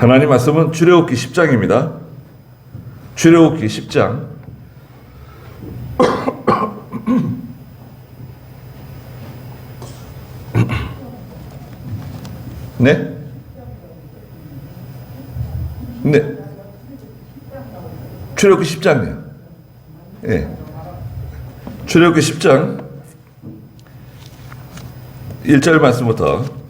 하나님 말씀은 출애굽기 10장입니다. 출애굽기 10장 네? 네. 출애굽기 10장이요. 예. 출애굽기 10장 1절 말씀부터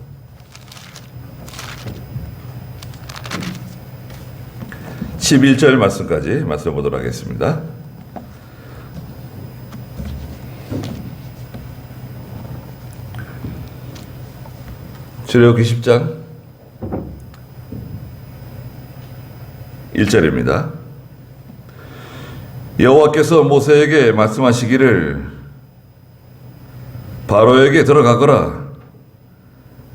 11절 말씀까지 말씀해 보도록 하겠습니다. 출애굽기 10장 1절입니다. 여호와께서 모세에게 말씀하시기를 바로에게 들어가거라.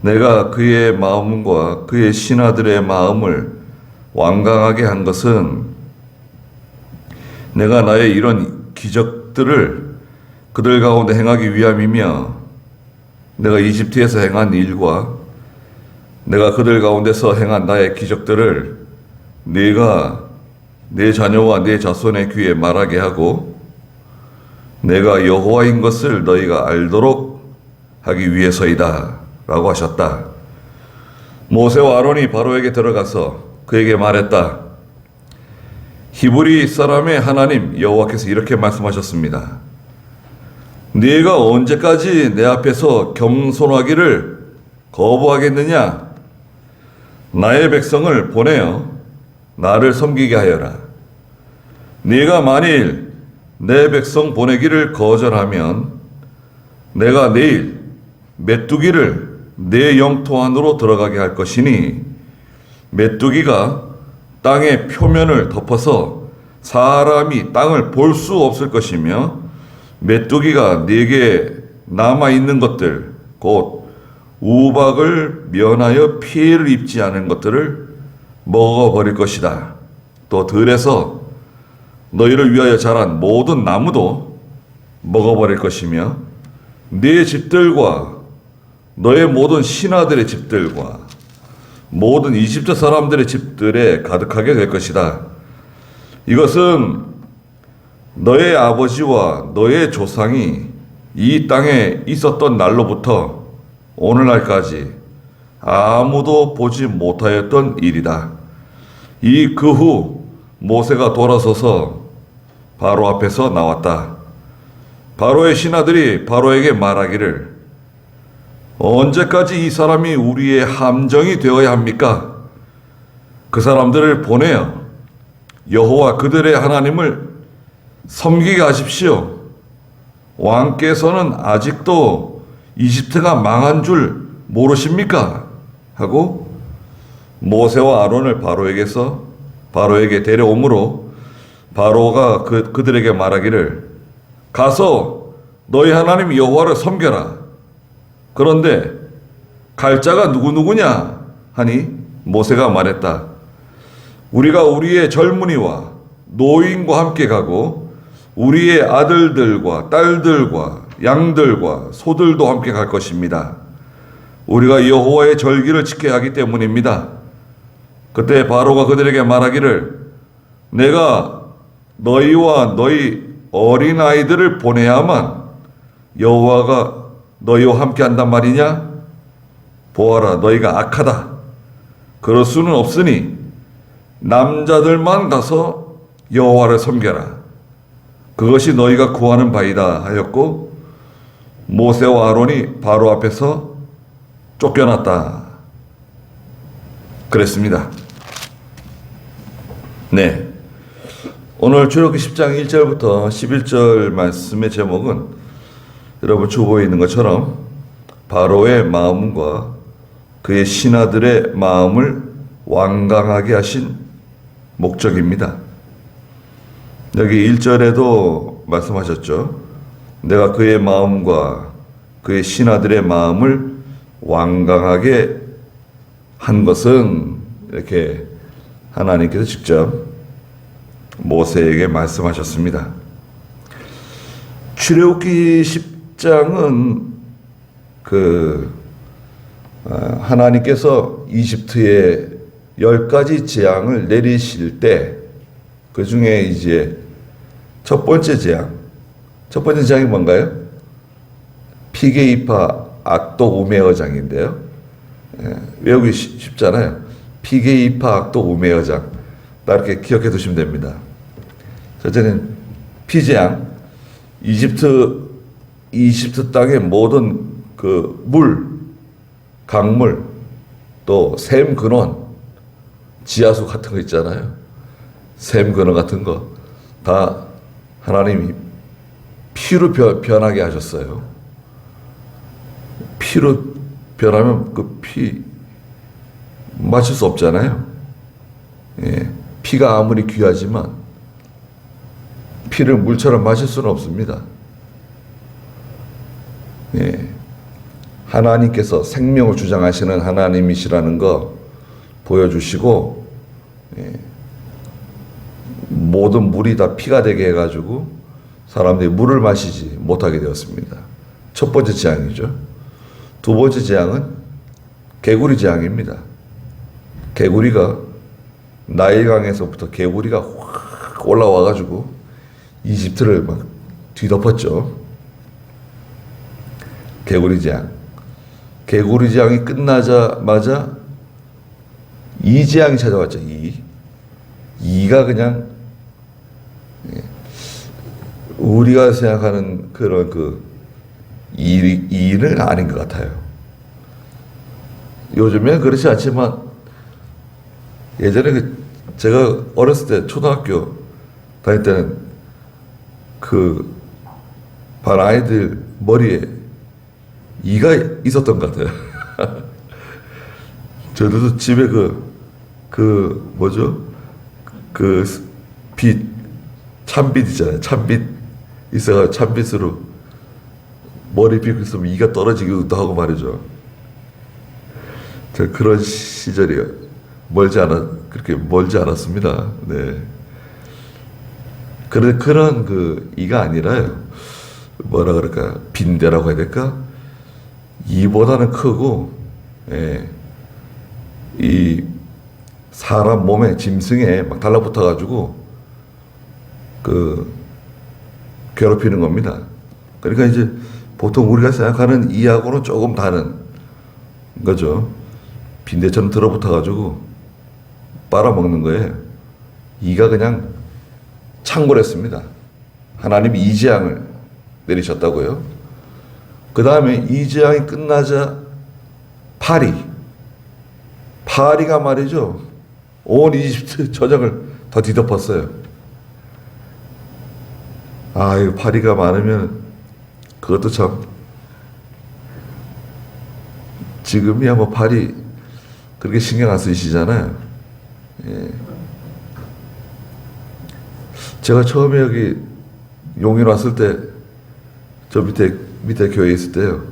내가 그의 마음과 그의 신하들의 마음을 완강하게 한 것은 내가 나의 이런 기적들을 그들 가운데 행하기 위함이며 내가 이집트에서 행한 일과 내가 그들 가운데서 행한 나의 기적들을 네가 내 자녀와 내 자손의 귀에 말하게 하고 내가 여호와인 것을 너희가 알도록 하기 위해서이다 라고 하셨다. 모세와 아론이 바로에게 들어가서 그에게 말했다. 히브리 사람의 하나님 여호와께서 이렇게 말씀하셨습니다. 네가 언제까지 내 앞에서 겸손하기를 거부하겠느냐? 나의 백성을 보내어 나를 섬기게 하여라. 네가 만일 내 백성 보내기를 거절하면 내가 내일 메뚜기를 내 영토 안으로 들어가게 할 것이니 메뚜기가 땅의 표면을 덮어서 사람이 땅을 볼 수 없을 것이며 메뚜기가 네게 남아있는 것들 곧 우박을 면하여 피해를 입지 않은 것들을 먹어버릴 것이다. 또 들에서 너희를 위하여 자란 모든 나무도 먹어버릴 것이며 네 집들과 너의 모든 신하들의 집들과 모든 이집트 사람들의 집들에 가득하게 될 것이다. 이것은 너의 아버지와 너의 조상이 이 땅에 있었던 날로부터 오늘날까지 아무도 보지 못하였던 일이다. 그 후 모세가 돌아서서 바로 앞에서 나왔다. 바로의 신하들이 바로에게 말하기를 언제까지 이 사람이 우리의 함정이 되어야 합니까? 그 사람들을 보내어 여호와 그들의 하나님을 섬기게 하십시오. 왕께서는 아직도 이집트가 망한 줄 모르십니까? 하고 모세와 아론을 바로에게 데려오므로 바로가 그들에게 말하기를 가서 너희 하나님 여호와를 섬겨라. 그런데 갈 자가 누구냐 하니 모세가 말했다. 우리가 우리의 젊은이와 노인과 함께 가고 우리의 아들들과 딸들과 양들과 소들도 함께 갈 것입니다. 우리가 여호와의 절기를 지켜야 하기 때문입니다. 그때 바로가 그들에게 말하기를 내가 너희와 너희 어린아이들을 보내야만 여호와가 너희와 함께 한단 말이냐? 보아라, 너희가 악하다. 그럴 수는 없으니 남자들만 가서 여호와를 섬겨라. 그것이 너희가 구하는 바이다 하였고 모세와 아론이 바로 앞에서 쫓겨났다. 그랬습니다. 네. 오늘 출애굽기 10장 1절부터 11절 말씀의 제목은 여러분 주보에 있는 것처럼 바로의 마음과 그의 신하들의 마음을 완강하게 하신 목적입니다. 여기 1절에도 말씀하셨죠. 내가 그의 마음과 그의 신하들의 마음을 완강하게 한 것은 이렇게 하나님께서 직접 모세에게 말씀하셨습니다. 출애굽기 10장은 하나님께서 이집트에 10가지 재앙을 내리실 때 그 중에 이제 첫 번째 재앙이 뭔가요? 피게이파 악독 우매어장인데요. 외우기 쉽잖아요. 피게이파 악독 우매어장. 이렇게 기억해 두시면 됩니다. 첫째는 피재앙, 이집트 땅의 모든 그 강물, 또 샘 근원, 지하수 같은 거 있잖아요. 샘 근원 같은 거 다 하나님이 피로 변하게 하셨어요. 피로 변하면 그 피 마실 수 없잖아요. 예, 피가 아무리 귀하지만 피를 물처럼 마실 수는 없습니다. 예, 하나님께서 생명을 주장하시는 하나님이시라는 거 보여주시고, 예, 모든 물이 다 피가 되게 해가지고 사람들이 물을 마시지 못하게 되었습니다. 첫 번째 재앙이죠. 두 번째 재앙은 개구리 재앙입니다. 개구리가 나일강에서부터 개구리가 확 올라와가지고 이집트를 막 뒤덮었죠. 개구리 재앙. 개구리 재앙이 끝나자마자 이 재앙이 찾아왔죠. 이가 그냥 우리가 생각하는 그런 이는 아닌 것 같아요. 요즘엔 그렇지 않지만 예전에 제가 어렸을 때 초등학교 다닐 때는 반 아이들 머리에 이가 있었던 것 같아요. 저도 집에 찬빛 있잖아요. 찬빛 있어가지고 찬빛으로 머리 빗고 있으면 이가 떨어지기도 하고 말이죠. 저 그런 시절이 그렇게 멀지 않았습니다. 네. 그런 이가 아니라요. 뭐라 그럴까? 빈대라고 해야 될까? 이보다는 크고, 예. 이 사람 몸에, 짐승에 막 달라붙어가지고, 괴롭히는 겁니다. 그러니까 이제 보통 우리가 생각하는 이하고는 조금 다른 거죠. 빈대처럼 들어붙어가지고 빨아먹는 거예요. 이가 그냥 창궐했습니다. 하나님이 이 재앙을 내리셨다고요. 그 다음에 이 재앙이 끝나자 파리가 말이죠. 온 이집트 전역을 다 뒤덮었어요. 이거 파리가 많으면 그것도 참, 지금이야 뭐 파리 그렇게 신경 안 쓰이시잖아요. 예. 제가 처음에 여기 용인 왔을 때, 저 밑에 교회에 있을 때요.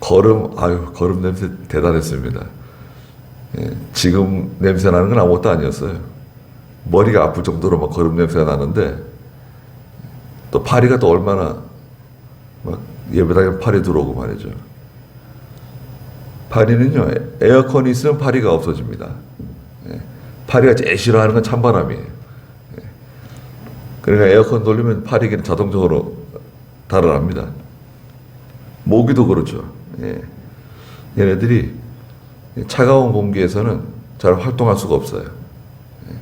거름 냄새 대단했습니다. 예. 지금 냄새 나는 건 아무것도 아니었어요. 머리가 아플 정도로 막 거름 냄새가 나는데, 또 파리가 또 얼마나 막 예배당에 파리 들어오고 말이죠. 파리는요, 에어컨이 있으면 파리가 없어집니다. 예. 파리가 제일 싫어하는 건 찬바람이에요. 예. 그러니까 에어컨 돌리면 파리기는 자동적으로 달아납니다. 모기도 그렇죠. 예. 얘네들이 차가운 공기에서는 잘 활동할 수가 없어요. 예.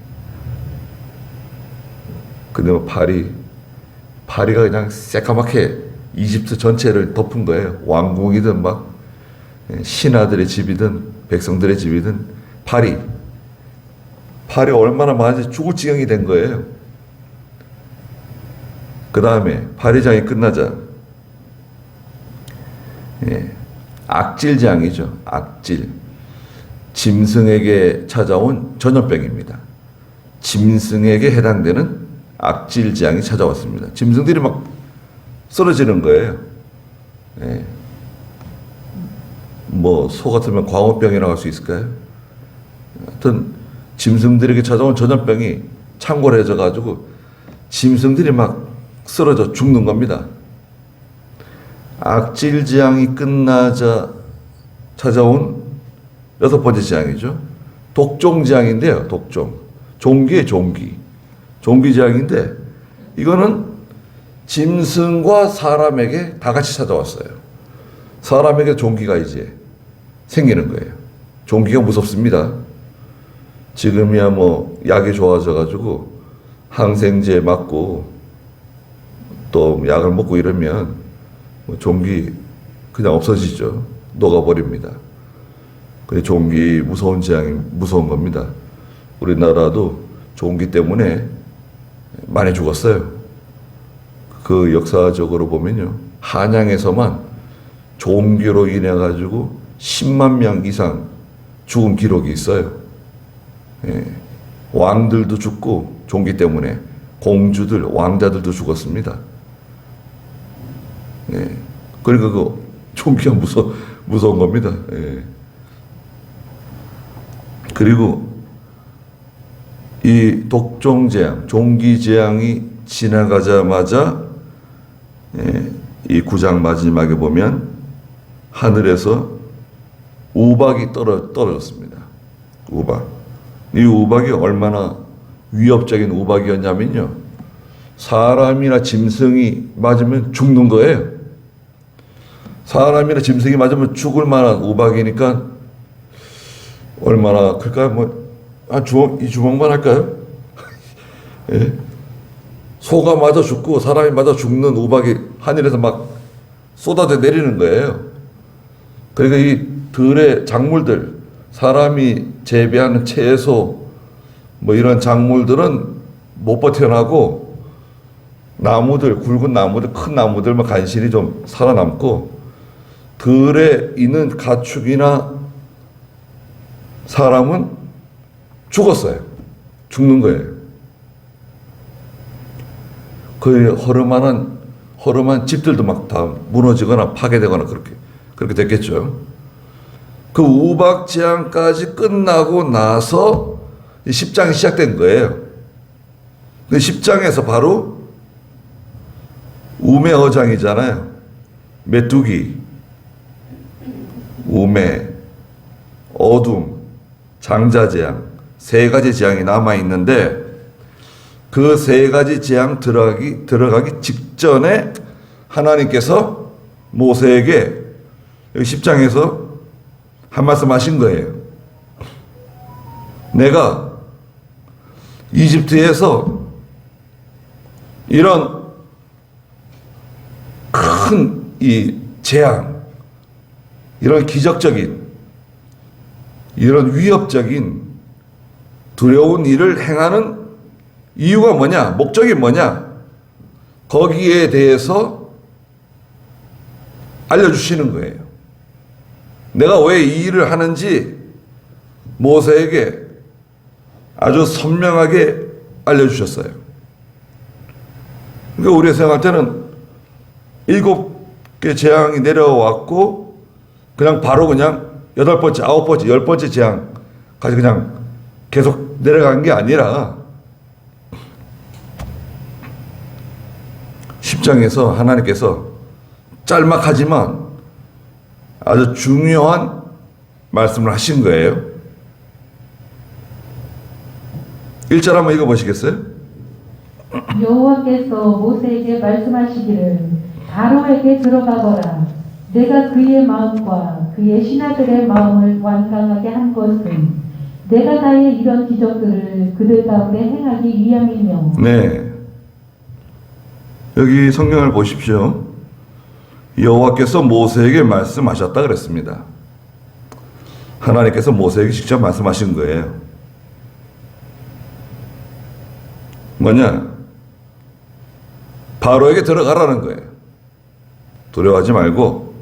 근데 뭐 파리가 그냥 새까맣게 이집트 전체를 덮은 거예요. 왕궁이든 막 신하들의 집이든 백성들의 집이든 파리 얼마나 많은지 죽을 지경이 된 거예요. 그 다음에 파리장이 끝나자 악질장이죠. 악질. 짐승에게 찾아온 전염병입니다. 짐승에게 해당되는 악질장이 찾아왔습니다. 짐승들이 막 쓰러지는 거예요. 예. 뭐 소 같으면 광우병이라고 할 수 있을까요? 하여튼 짐승들에게 찾아온 전염병이 창궐해져 가지고 짐승들이 막 쓰러져 죽는 겁니다. 악질재앙이 끝나자 찾아온 여섯 번째 재앙이죠. 독종재앙인데요. 독종. 종기의 종기. 종기재앙인데 이거는 짐승과 사람에게 다 같이 찾아왔어요. 사람에게 종기가 이제 생기는 거예요. 종기가 무섭습니다. 지금이야 뭐 약이 좋아져가지고 항생제 맞고 또 약을 먹고 이러면 뭐 종기 그냥 없어지죠. 녹아버립니다. 그 종기 무서운 재앙이 무서운 겁니다. 우리나라도 종기 때문에 많이 죽었어요. 그 역사적으로 보면요. 한양에서만 종기로 인해 가지고 10만 명 이상 죽은 기록이 있어요. 예. 왕들도 죽고 종기 때문에 공주들, 왕자들도 죽었습니다. 예. 그러니까 그 종기가 무서운 겁니다. 예. 그리고 이 독종재앙, 종기재앙이 지나가자마자 이 9장 마지막에 보면 하늘에서 우박이 떨어졌습니다. 우박. 이 우박이 얼마나 위협적인 우박이었냐면요. 사람이나 짐승이 맞으면 죽는 거예요. 사람이나 짐승이 맞으면 죽을 만한 우박이니까 얼마나 클까요? 뭐, 이 주먹만 할까요? 예? 소가 맞아 죽고 사람이 맞아 죽는 우박이 하늘에서 막 쏟아져 내리는 거예요. 그러니까 이 들의 작물들, 사람이 재배하는 채소, 뭐 이런 작물들은 못 버텨나고 나무들, 굵은 나무들, 큰 나무들만 간신히 좀 살아남고 들에 있는 가축이나 사람은 죽었어요. 죽는 거예요. 그 허름한 집들도 막 다 무너지거나 파괴되거나 그렇게 됐겠죠. 그 우박재앙까지 끝나고 나서 10장이 시작된 거예요. 그 10장에서 바로 우매어장이잖아요. 메뚜기, 우매, 어둠, 장자재앙, 세 가지 재앙이 남아있는데 그 세 가지 재앙 들어가기 직전에 하나님께서 모세에게 여기 10장에서 한 말씀 하신 거예요. 내가 이집트에서 이런 큰 이 재앙, 이런 기적적인, 이런 위협적인 두려운 일을 행하는 이유가 뭐냐? 목적이 뭐냐? 거기에 대해서 알려주시는 거예요. 내가 왜 이 일을 하는지 모세에게 아주 선명하게 알려주셨어요. 그러니까 우리가 생각할 때는 7개 재앙이 내려왔고 그냥 바로 그냥 8번째, 9번째, 10번째 재앙까지 그냥 계속 내려간 게 아니라 10장에서 하나님께서 짤막하지만 아주 중요한 말씀을 하신 거예요. 1절 한번 읽어보시겠어요? 여호와께서 모세에게 말씀하시기를 바로에게 들어가거라. 내가 그의 마음과 그의 신하들의 마음을 완강하게 한 것은 내가 다의 이런 기적들을 그들 가운데 행하기 위함이며. 네. 여기 성경을 보십시오. 여호와께서 모세에게 말씀하셨다 그랬습니다. 하나님께서 모세에게 직접 말씀하신 거예요. 뭐냐? 바로에게 들어가라는 거예요. 두려워하지 말고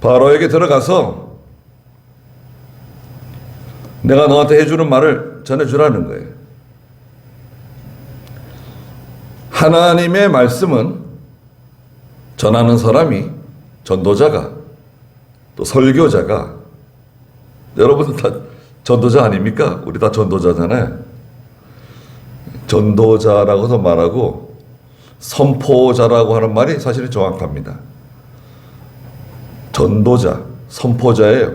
바로에게 들어가서 내가 너한테 해주는 말을 전해주라는 거예요. 하나님의 말씀은 전하는 사람이, 전도자가, 또 설교자가, 여러분 다 전도자 아닙니까? 우리 다 전도자잖아요. 전도자라고도 말하고 선포자라고 하는 말이 사실은 정확합니다. 전도자, 선포자예요.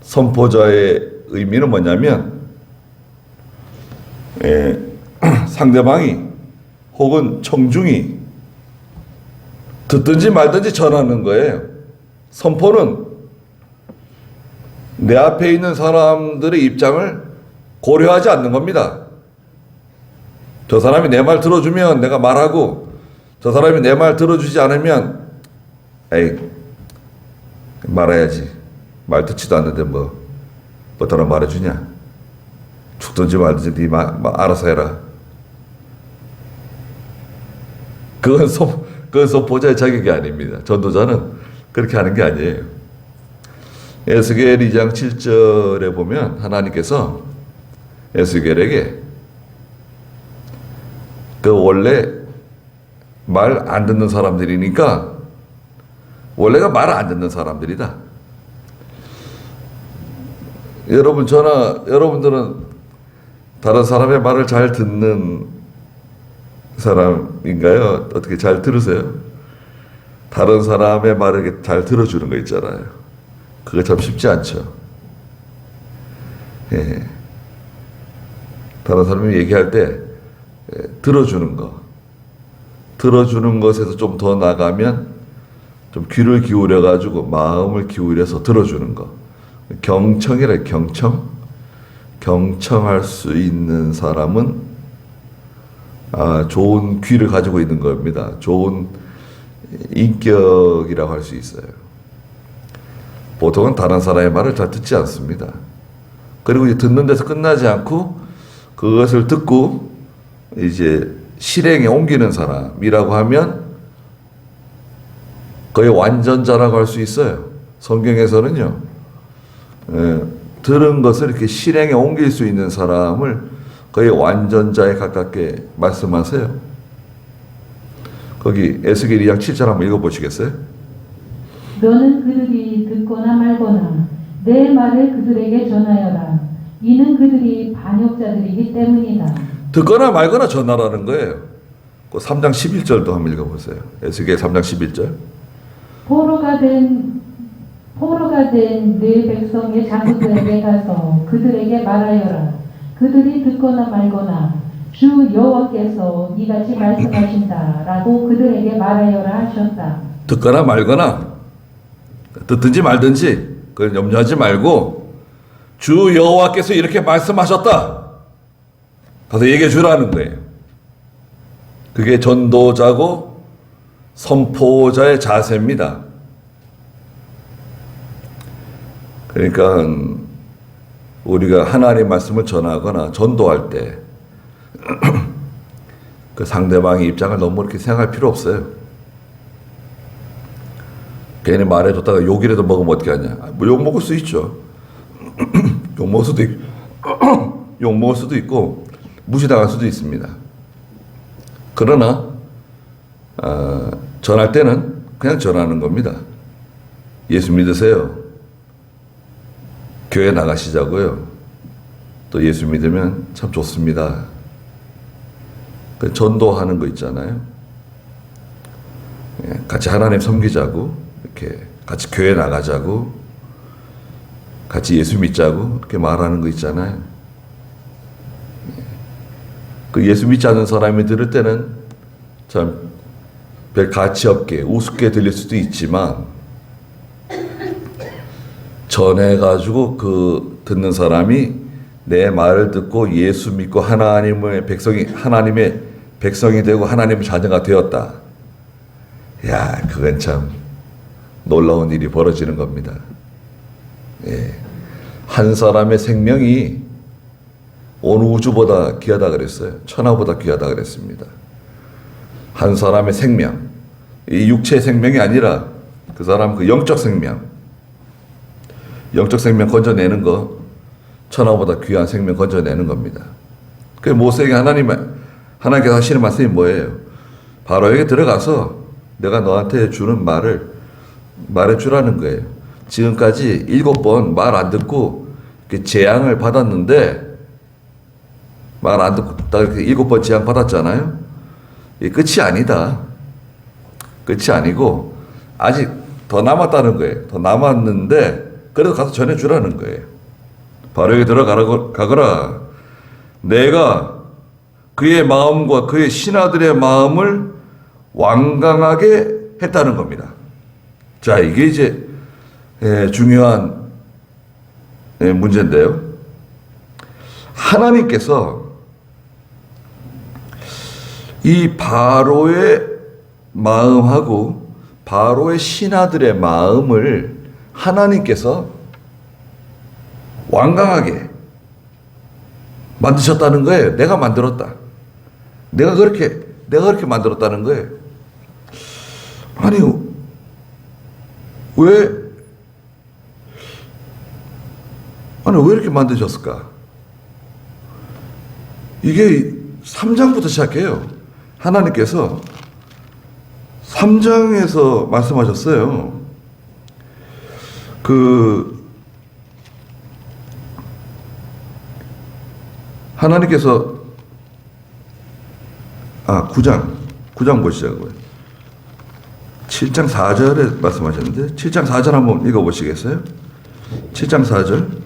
선포자의 의미는 뭐냐면 상대방이 혹은 청중이 듣든지 말든지 전하는 거예요. 선포는 내 앞에 있는 사람들의 입장을 고려하지 않는 겁니다. 저 사람이 내 말 들어주면 내가 말하고, 저 사람이 내 말 들어주지 않으면 에이 말해야지. 말 듣지도 않는데 뭐 따라 말해주냐. 죽든지 말든지 네 알아서 해라. 그건 선포자의 자격이 아닙니다. 전도자는 그렇게 하는 게 아니에요. 에스겔 2장 7절에 보면 하나님께서 에스겔에게 그 원래 말 안 듣는 사람들이니까 원래가 말을 안 듣는 사람들이다. 여러분들은 다른 사람의 말을 잘 듣는 사람인가요? 어떻게 잘 들으세요? 다른 사람의 말을 잘 들어주는 거 있잖아요. 그거 참 쉽지 않죠. 예. 다른 사람이 얘기할 때 들어주는 거. 들어주는 것에서 좀 더 나가면 좀 귀를 기울여 가지고 마음을 기울여서 들어주는 거. 경청이래. 경청할 수 있는 사람은 좋은 귀를 가지고 있는 겁니다. 좋은 인격이라고 할 수 있어요. 보통은 다른 사람의 말을 잘 듣지 않습니다. 그리고 이제 듣는 데서 끝나지 않고 그것을 듣고 이제 실행에 옮기는 사람이라고 하면 거의 완전자라고 할 수 있어요. 성경에서는요, 들은 것을 이렇게 실행에 옮길 수 있는 사람을 거의 완전자에 가깝게 말씀하세요. 거기 에스겔 2장 7절 한번 읽어보시겠어요? 너는 그들이 듣거나 말거나 내 말을 그들에게 전하여라. 이는 그들이 반역자들이기 때문이다. 듣거나 말거나 전하라는 거예요. 그 3장 11절도 한번 읽어보세요. 에스겔 3장 11절. 포로가 된 네 백성의 장로들에게 가서 그들에게 말하여라. 그들이 듣거나 말거나 주 여호와께서 이같이 말씀하신다라고 그들에게 말하여라 하셨다. 듣거나 말거나 듣든지 말든지 그걸 염려하지 말고 주 여호와께서 이렇게 말씀하셨다. 가서 얘기해 주라는 거예요. 그게 전도자고 선포자의 자세입니다. 그러니까 우리가 하나님의 말씀을 전하거나 전도할 때 그 상대방의 입장을 너무 이렇게 생각할 필요 없어요. 괜히 말해줬다가 욕이라도 먹으면 어떻게 하냐. 뭐 욕 먹을 수 있죠. 욕 먹을 수도 있고 무시당할 수도 있습니다. 그러나 전할 때는 그냥 전하는 겁니다. 예수 믿으세요. 교회 나가시자고요. 또 예수 믿으면 참 좋습니다. 그 전도하는 거 있잖아요. 같이 하나님 섬기자고, 이렇게 같이 교회 나가자고, 같이 예수 믿자고 이렇게 말하는 거 있잖아요. 그 예수 믿지 않는 사람이 들을 때는 참 별 가치 없게 우습게 들릴 수도 있지만 전해가지고 그 듣는 사람이 내 말을 듣고 예수 믿고 하나님의 백성이 되고 하나님의 자녀가 되었다. 야, 그건 참 놀라운 일이 벌어지는 겁니다. 예. 한 사람의 생명이 온 우주보다 귀하다 그랬어요. 천하보다 귀하다 그랬습니다. 한 사람의 생명, 이 육체의 생명이 아니라 그 사람 그 영적 생명 건져내는 거, 천하보다 귀한 생명 건져내는 겁니다. 그 모세에게 하나님께서 하시는 말씀이 뭐예요? 바로에게 들어가서 내가 너한테 주는 말을 말해주라는 거예요. 지금까지 7번 말 안 듣고 재앙을 받았는데, 말 안 듣고 딱 이렇게 7번 재앙 받았잖아요. 이 끝이 아니다. 끝이 아니고 아직 더 남았다는 거예요. 더 남았는데 그래도 가서 전해주라는 거예요. 바로에게 들어가거라. 내가 그의 마음과 그의 신하들의 마음을 완강하게 했다는 겁니다. 자, 이게 이제 중요한 문제인데요. 하나님께서 이 바로의 마음하고 바로의 신하들의 마음을 하나님께서 완강하게 만드셨다는 거예요. 내가 만들었다. 내가 그렇게 만들었다는 거예요. 아니, 왜 이렇게 만드셨을까? 이게 3장부터 시작해요. 하나님께서 3장에서 말씀하셨어요. 하나님께서 9장 보시자고요. 7장 4절에 말씀하셨는데 7장 4절 한번 읽어보시겠어요? 7장 4절.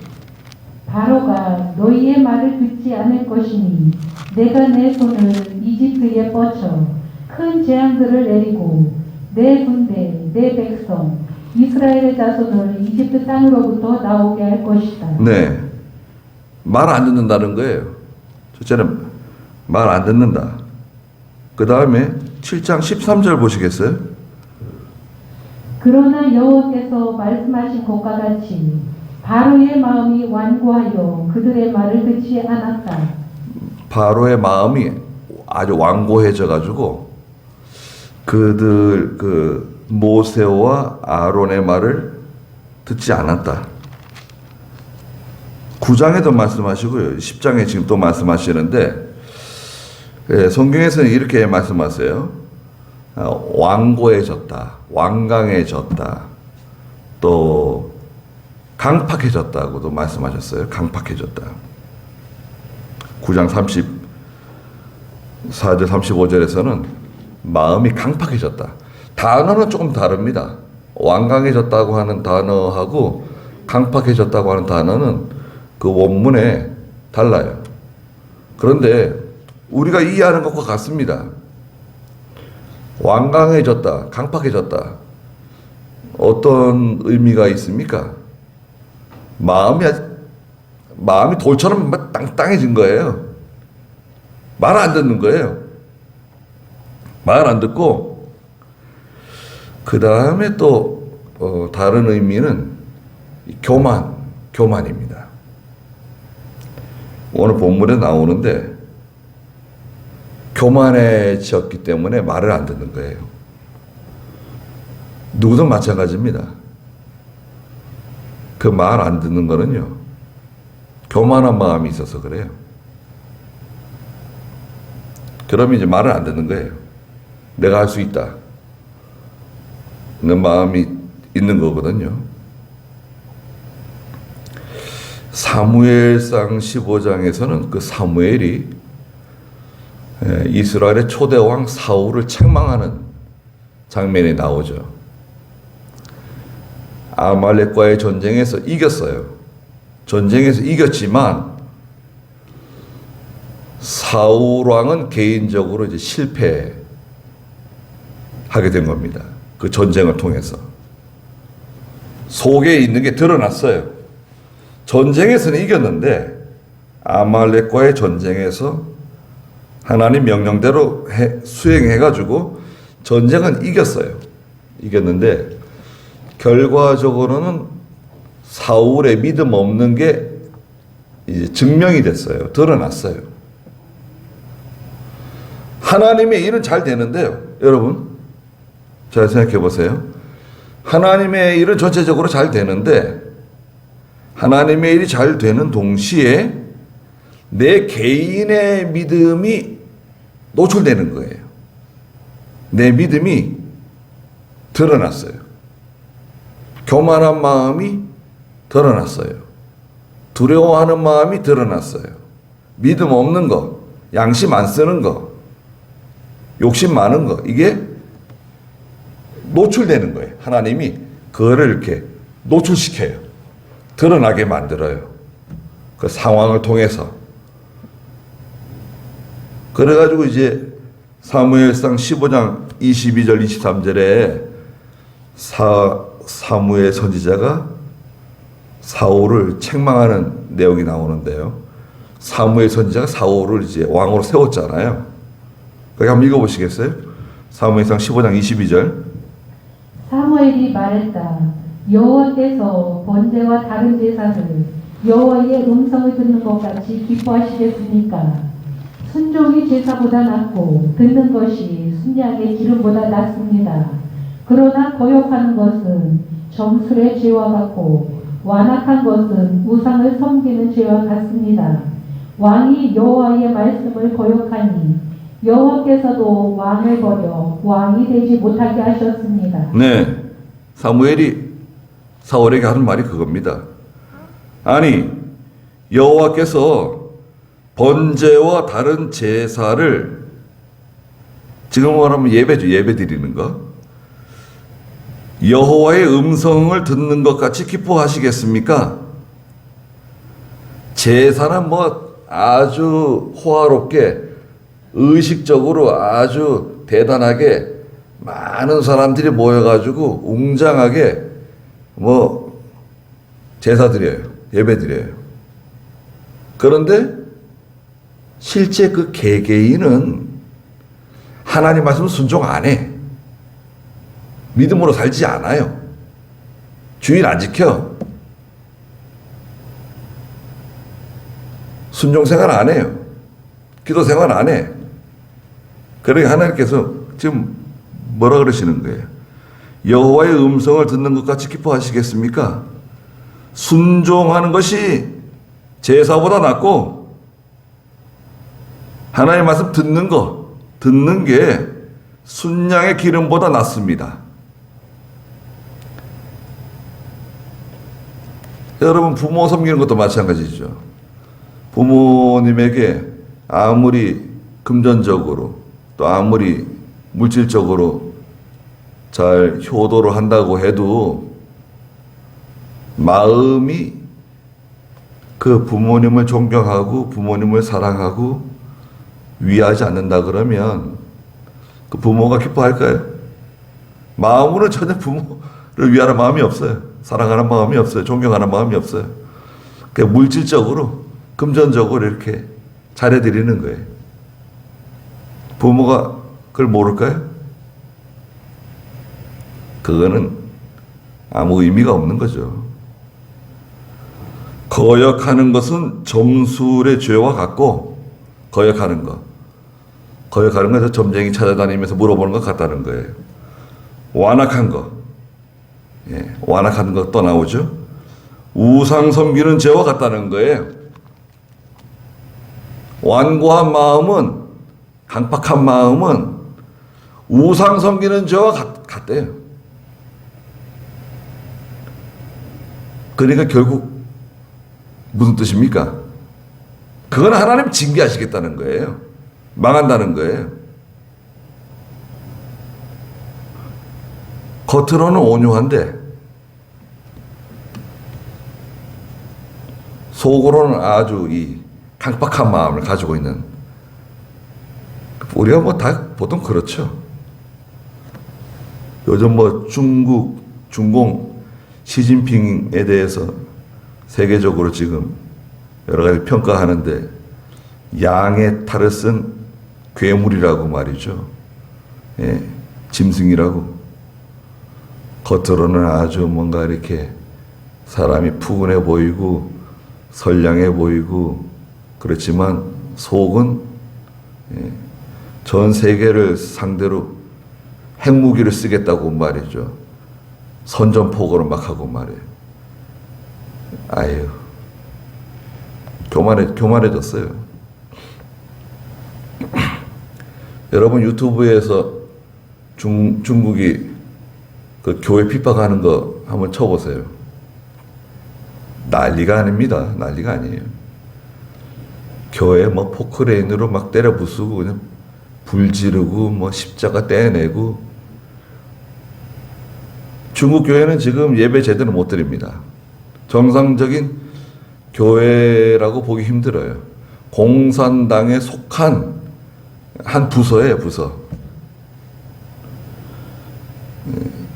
바로가 너희의 말을 듣지 않을 것이니 내가 내 손을 이집트에 뻗쳐 큰 재앙들을 내리고 내 군대 내 백성 이스라엘의 자손을 이집트 땅으로부터 나오게 할 것이다. 네, 말 안 듣는다는 거예요. 첫째는 말 안 듣는다. 그 다음에 7장 13절 보시겠어요? 그러나 여호와께서 말씀하신 것과 같이 바로의 마음이 완고하여 그들의 말을 듣지 않았다. 바로의 마음이 아주 완고해져 가지고 그들 모세와 아론의 말을 듣지 않았다. 9장에도 말씀하시고요. 10장에 지금 또 말씀하시는데 성경에서는 이렇게 말씀하세요. 완고해졌다. 완강해졌다. 또 강팍해졌다고도 말씀하셨어요. 강팍해졌다. 9장 34절 35절에서는 마음이 강팍해졌다. 단어는 조금 다릅니다. 완강해졌다고 하는 단어하고 강팍해졌다고 하는 단어는 그 원문에 달라요. 그런데 우리가 이해하는 것과 같습니다. 완강해졌다, 강팍해졌다. 어떤 의미가 있습니까? 마음이 돌처럼 땅땅해진 거예요. 말 안 듣는 거예요. 말 안 듣고 그 다음에 또 다른 의미는 교만입니다. 오늘 본문에 나오는데 교만해졌기 때문에 말을 안 듣는 거예요. 누구든 마찬가지입니다. 그 말 안 듣는 거는요, 교만한 마음이 있어서 그래요. 그러면 이제 말을 안 듣는 거예요. 내가 할 수 있다. 내 마음이 있는 거거든요. 사무엘상 15장에서는 그 사무엘이 이스라엘의 초대왕 사울을 책망하는 장면이 나오죠. 아말렉과의 전쟁에서 이겼어요. 전쟁에서 이겼지만 사울 왕은 개인적으로 이제 실패하게 된 겁니다. 그 전쟁을 통해서 속에 있는 게 드러났어요. 전쟁에서는 이겼는데 아말렉과의 전쟁에서 하나님 명령대로 수행해가지고 전쟁은 이겼어요. 이겼는데 결과적으로는 사울의 믿음 없는 게 이제 증명이 됐어요. 드러났어요. 하나님의 일은 잘 되는데요. 여러분, 잘 생각해 보세요. 하나님의 일은 전체적으로 잘 되는데 하나님의 일이 잘 되는 동시에 내 개인의 믿음이 노출되는 거예요. 내 믿음이 드러났어요. 교만한 마음이 드러났어요. 두려워하는 마음이 드러났어요. 믿음 없는 거, 양심 안 쓰는 거, 욕심 많은 거, 이게 노출되는 거예요. 하나님이 그거를 이렇게 노출시켜요. 드러나게 만들어요. 그 상황을 통해서. 그래가지고 이제 사무엘상 15장 22절 23절에 사무엘 선지자가 사울을 책망하는 내용이 나오는데요. 사무엘 선지자가 사울을 이제 왕으로 세웠잖아요. 거기 한번 읽어보시겠어요? 사무엘상 15장 22절. 사무엘이 말했다. 여호와께서 번제와 다른 제사를 여호와의 음성을 듣는 것 같이 기뻐하시겠습니까? 순종이 제사보다 낫고 듣는 것이 순양의 기름보다 낫습니다. 그러나 거역하는 것은 점술의 죄와 같고 완악한 것은 우상을 섬기는 죄와 같습니다. 왕이 여호와의 말씀을 거역하니 여호와께서도 왕을 버려 왕이 되지 못하게 하셨습니다. 네, 사무엘이 사울에게 하는 말이 그겁니다. 아니, 여호와께서 번제와 다른 제사를, 지금 말하면 예배죠. 예배 드리는 거. 여호와의 음성을 듣는 것 같이 기뻐하시겠습니까? 제사는 뭐 아주 호화롭게 의식적으로 아주 대단하게 많은 사람들이 모여가지고 웅장하게 뭐 제사 드려요. 예배 드려요. 그런데 실제 그 개개인은 하나님 말씀 순종 안 해. 믿음으로 살지 않아요. 주일 안 지켜. 순종 생활 안 해요. 기도 생활 안 해. 그러니까 하나님께서 지금 뭐라 그러시는 거예요? 여호와의 음성을 듣는 것 같이 기뻐하시겠습니까? 순종하는 것이 제사보다 낫고 하나님 말씀 듣는 게 순양의 기름보다 낫습니다. 여러분, 부모 섬기는 것도 마찬가지죠. 부모님에게 아무리 금전적으로 또 아무리 물질적으로 잘 효도를 한다고 해도 마음이 그 부모님을 존경하고 부모님을 사랑하고 위하지 않는다 그러면 그 부모가 기뻐할까요? 마음으로는 전혀 부모를 위하는 마음이 없어요. 사랑하는 마음이 없어요. 존경하는 마음이 없어요. 그냥 물질적으로 금전적으로 이렇게 잘해드리는 거예요. 부모가 그걸 모를까요? 그거는 아무 의미가 없는 거죠. 거역하는 것은 점술의 죄와 같고, 거역하는 것은 점쟁이 찾아다니면서 물어보는 것 같다는 거예요. 완악한 것, 완악한 것 또 나오죠. 우상 섬기는 죄와 같다는 거예요. 완고한 마음은, 강팍한 마음은 우상 섬기는 죄와 같대요. 그러니까 결국 무슨 뜻입니까? 그건 하나님 징계하시겠다는 거예요. 망한다는 거예요. 겉으로는 온유한데 속으로는 아주 이 강박한 마음을 가지고 있는, 우리가 뭐 다 보통 그렇죠. 요즘 뭐 중공 시진핑에 대해서 세계적으로 지금 여러 가지 평가하는데 양의 탈을 쓴 괴물이라고 말이죠. 짐승이라고. 겉으로는 아주 뭔가 이렇게 사람이 푸근해 보이고 선량해 보이고 그렇지만 속은 전 세계를 상대로 핵무기를 쓰겠다고 말이죠. 선전포고를 막 하고 말이에요. 아유, 교만해졌어요. 여러분 유튜브에서 중국이 그 교회 핍박하는 거 한번 쳐보세요. 난리가 아닙니다. 난리가 아니에요. 교회 뭐 포크레인으로 막 때려 부수고 그냥 불 지르고 뭐 십자가 떼내고. 중국 교회는 지금 예배 제대로 못 드립니다. 정상적인 교회라고 보기 힘들어요. 공산당에 속한 한 부서예요, 부서.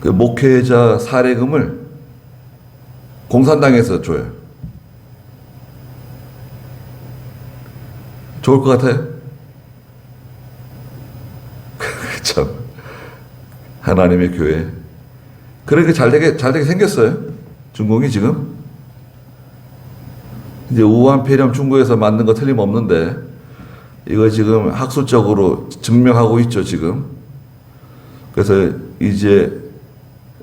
그 목회자 사례금을 공산당에서 줘요. 좋을 것 같아요? 참. 하나님의 교회. 그렇게 잘되게 생겼어요. 중공이 지금. 이제 우한 폐렴 중국에서 만든 거 틀림없는데, 이거 지금 학술적으로 증명하고 있죠, 지금. 그래서 이제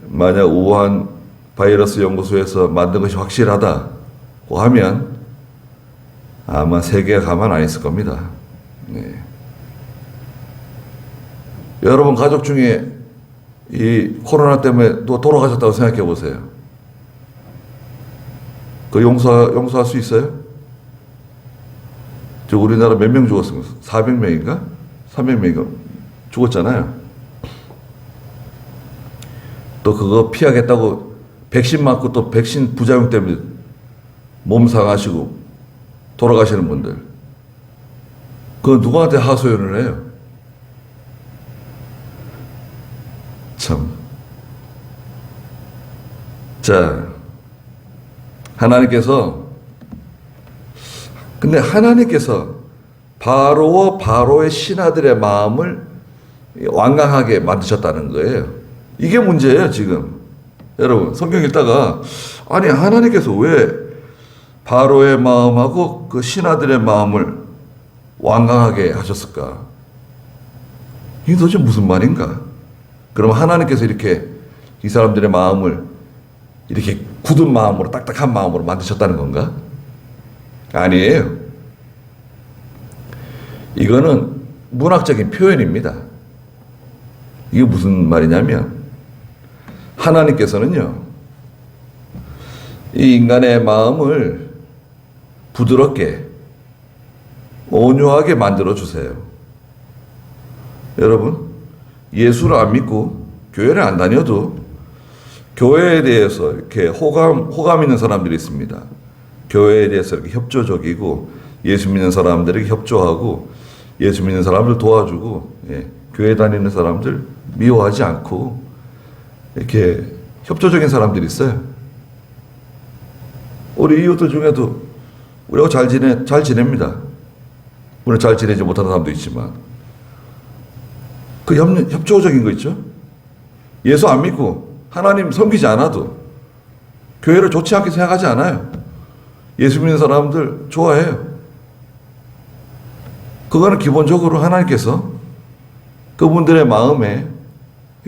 만약 우한 바이러스 연구소에서 만든 것이 확실하다고 하면 아마 세계가 가만 안 있을 겁니다. 네. 여러분 가족 중에 이 코로나 때문에 또 돌아가셨다고 생각해 보세요. 그 용서할 수 있어요? 저 우리나라 몇 명 죽었습니까? 400명인가? 300명인가? 죽었잖아요. 또 그거 피하겠다고 백신 맞고 또 백신 부작용 때문에 몸 상하시고 돌아가시는 분들. 그거 누구한테 하소연을 해요? 참. 자, 근데 하나님께서 바로와 바로의 신하들의 마음을 완강하게 만드셨다는 거예요. 이게 문제예요, 지금. 여러분, 성경 읽다가, 아니, 하나님께서 왜 바로의 마음하고 그 신하들의 마음을 완강하게 하셨을까? 이게 도대체 무슨 말인가? 그럼 하나님께서 이렇게 이 사람들의 마음을 이렇게 굳은 마음으로, 딱딱한 마음으로 만드셨다는 건가? 아니에요. 이거는 문학적인 표현입니다. 이게 무슨 말이냐면, 하나님께서는요, 이 인간의 마음을 부드럽게, 온유하게 만들어주세요. 여러분, 예수를 안 믿고 교회를 안 다녀도 교회에 대해서 이렇게 호감 있는 사람들이 있습니다. 교회에 대해서 이렇게 협조적이고 예수 믿는 사람들에게 협조하고 예수 믿는 사람들 도와주고, 교회 다니는 사람들 미워하지 않고 이렇게 협조적인 사람들이 있어요. 우리 이웃들 중에도 우리하고 잘 지냅니다. 물론 잘 지내지 못하는 사람도 있지만 그 협조적인 거 있죠. 예수 안 믿고 하나님 섬기지 않아도 교회를 좋지 않게 생각하지 않아요. 예수 믿는 사람들 좋아해요. 그거는 기본적으로 하나님께서 그분들의 마음에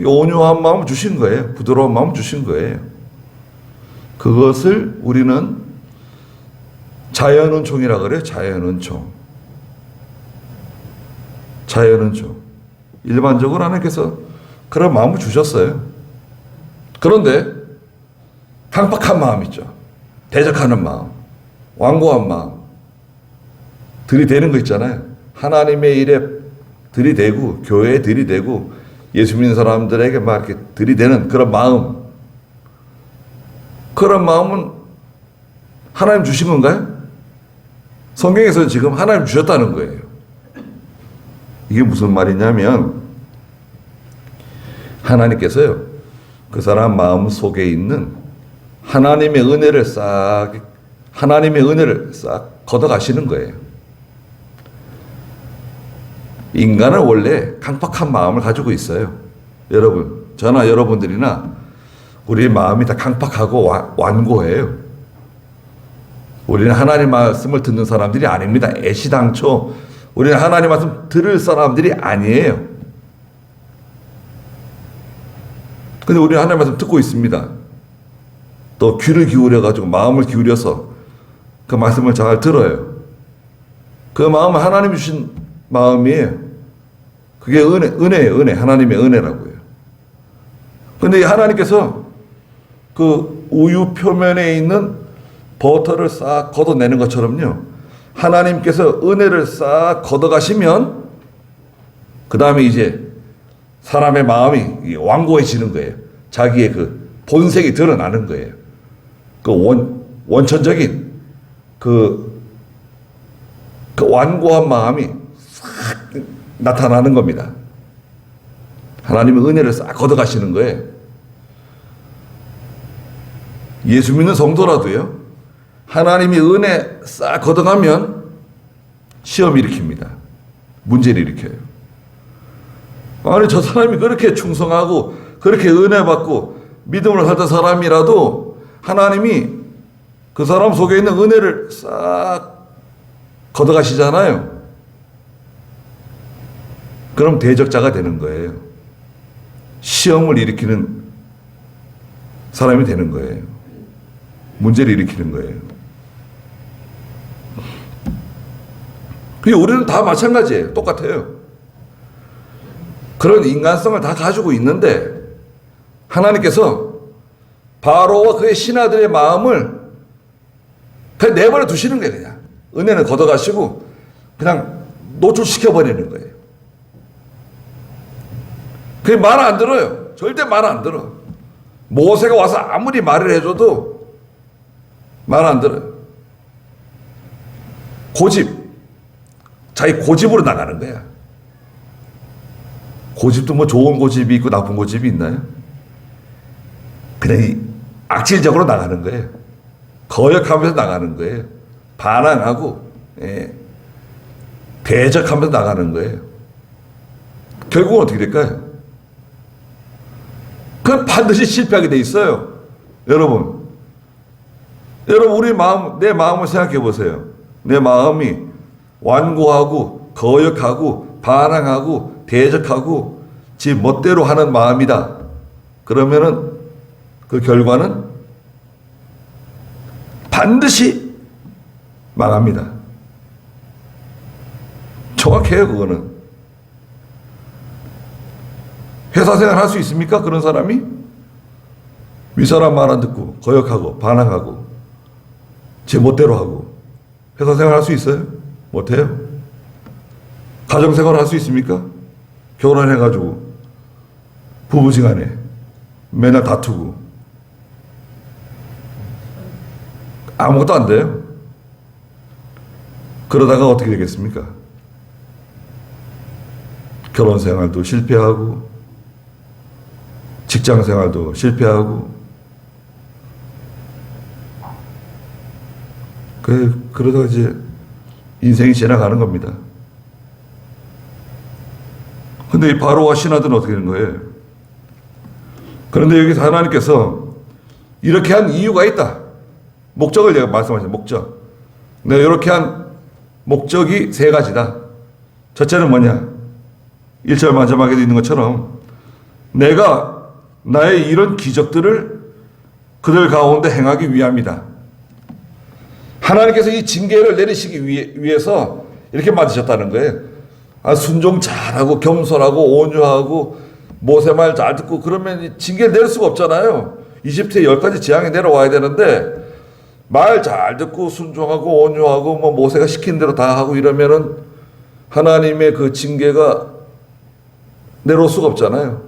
온유한 마음을 주신 거예요. 부드러운 마음을 주신 거예요. 그것을 우리는 자연은총이라 그래요. 자연은총. 일반적으로 하나님께서 그런 마음을 주셨어요. 그런데 강박한 마음 있죠. 대적하는 마음, 완고한 마음, 들이대는 거 있잖아요. 하나님의 일에 들이대고 교회에 들이대고 예수 믿는 사람들에게 막 이렇게 들이대는 그런 마음. 그런 마음은 하나님 주신 건가요? 성경에서는 지금 하나님 주셨다는 거예요. 이게 무슨 말이냐면 하나님께서요, 그 사람 마음 속에 있는 하나님의 은혜를 싹 걷어가시는 거예요. 인간은 원래 강박한 마음을 가지고 있어요. 여러분, 저나 여러분들이나 우리 마음이 다 강박하고 완고해요. 우리는 하나님 말씀을 듣는 사람들이 아닙니다. 애시당초 우리는 하나님 말씀 들을 사람들이 아니에요. 근데 우리는 하나님 말씀 듣고 있습니다. 또 귀를 기울여가지고 마음을 기울여서 그 말씀을 잘 들어요. 그 마음은 하나님이 주신 마음이에요. 그게 은혜예요. 은혜. 하나님의 은혜라고요. 근데 하나님께서 그 우유 표면에 있는 버터를 싹 걷어내는 것처럼요, 하나님께서 은혜를 싹 걷어가시면 그 다음에 이제 사람의 마음이 완고해지는 거예요. 자기의 그 본색이 드러나는 거예요. 그 원천적인 그 완고한 마음이 싹 나타나는 겁니다. 하나님의 은혜를 싹 걷어가시는 거예요. 예수 믿는 성도라도요, 하나님이 은혜 싹 걷어가면 시험 일으킵니다. 문제를 일으켜요. 아니, 저 사람이 그렇게 충성하고 그렇게 은혜 받고 믿음으로 살던 사람이라도 하나님이 그 사람 속에 있는 은혜를 싹 걷어가시잖아요. 그럼 대적자가 되는 거예요. 시험을 일으키는 사람이 되는 거예요. 문제를 일으키는 거예요. 그게 우리는 다 마찬가지예요. 똑같아요. 그런 인간성을 다 가지고 있는데 하나님께서 바로와 그의 신하들의 마음을 그냥 내버려 두시는 거예요. 그냥 은혜는 걷어가시고 그냥 노출시켜버리는 거예요. 그게 말 안 들어요. 절대 말 안 들어. 모세가 와서 아무리 말을 해줘도 말 안 들어요. 고집. 자기 고집으로 나가는 거야. 고집도 뭐 좋은 고집이 있고 나쁜 고집이 있나요? 그냥 악질적으로 나가는 거예요. 거역하면서 나가는 거예요. 반항하고, 대적하면서 나가는 거예요. 결국은 어떻게 될까요? 그건 반드시 실패하게 돼 있어요. 여러분, 우리 마음, 내 마음을 생각해 보세요. 내 마음이 완고하고 거역하고 반항하고 대적하고 지 멋대로 하는 마음이다. 그러면은 그 결과는 반드시 망합니다. 정확해요, 그거는. 회사 생활 할 수 있습니까? 그런 사람이? 윗사람 말 안 듣고 거역하고 반항하고 제 멋대로 하고 회사 생활 할 수 있어요? 못해요. 가정 생활 할 수 있습니까? 결혼해가지고 부부지간에 맨날 다투고 아무것도 안 돼요. 그러다가 어떻게 되겠습니까? 결혼 생활도 실패하고 직장 생활도 실패하고 그러다가 이제 인생이 지나가는 겁니다. 근데 이 바로와 신하들은 어떻게 되는 거예요? 그런데 여기서 하나님께서 이렇게 한 이유가 있다. 목적을 제가 말씀하신 목적. 내가 이렇게 한 목적이 세 가지다. 첫째는 뭐냐? 1절 마지막에도 있는 것처럼 내가 나의 이런 기적들을 그들 가운데 행하기 위함이다. 하나님께서 이 징계를 내리시기 위해서 이렇게 만드셨다는 거예요. 순종 잘하고 겸손하고 온유하고 모세 말 잘 듣고 그러면 징계를 내릴 수가 없잖아요. 이집트에 10가지 재앙이 내려와야 되는데 말 잘 듣고 순종하고 온유하고 뭐 모세가 시킨 대로 다 하고 이러면은 하나님의 그 징계가 내려올 수가 없잖아요.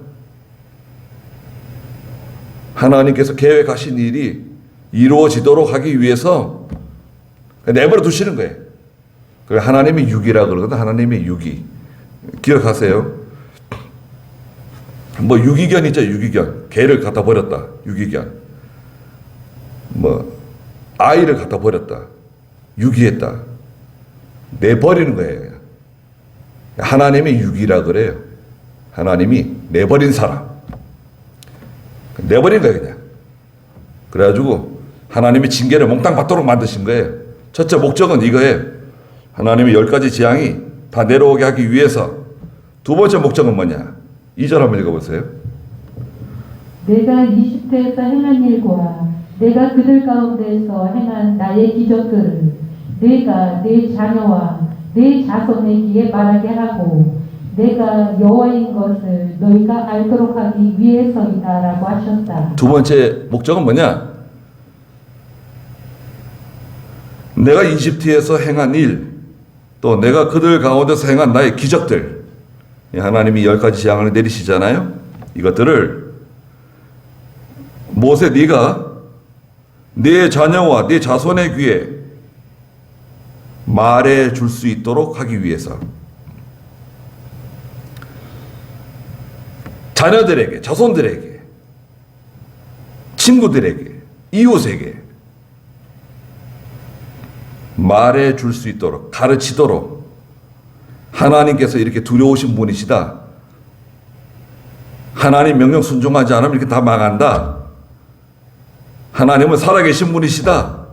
하나님께서 계획하신 일이 이루어지도록 하기 위해서 내버려 두시는 거예요. 하나님의 육이라 그러거든. 하나님의 육이. 기억하세요. 뭐 유기견 있죠. 유기견. 개를 갖다 버렸다. 유기견. 뭐 아이를 갖다 버렸다. 유기했다. 내버리는 거예요. 하나님의 육이라 그래요. 하나님이 내버린 사람. 내버린 거예요, 그냥. 그래가지고 하나님의 징계를 몽땅 받도록 만드신 거예요. 첫째 목적은 이거예요. 하나님의 10가지 재앙이 다 내려오게 하기 위해서. 두 번째 목적은 뭐냐? 2절 한번 읽어보세요. 내가 이집트에서 행한 일과 내가 그들 가운데서 행한 나의 기적들을 내가 내 자녀와 내 자손의 귀에 말하게 하고 내가 여호와인 것을 너희가 알도록 하기 위해서이다 라고 하셨다. 두 번째 목적은 뭐냐? 내가 이집트에서 행한 일, 또 내가 그들 가운데서 행한 나의 기적들, 하나님이 10가지 재앙을 내리시잖아요. 이것들을 모세 네가 네 자녀와 네 자손의 귀에 말해 줄 수 있도록 하기 위해서 자녀들에게, 자손들에게, 친구들에게, 이웃에게 말해 줄 수 있도록, 가르치도록 하나님께서 이렇게 두려우신 분이시다. 하나님 명령 순종하지 않으면 이렇게 다 망한다. 하나님은 살아계신 분이시다.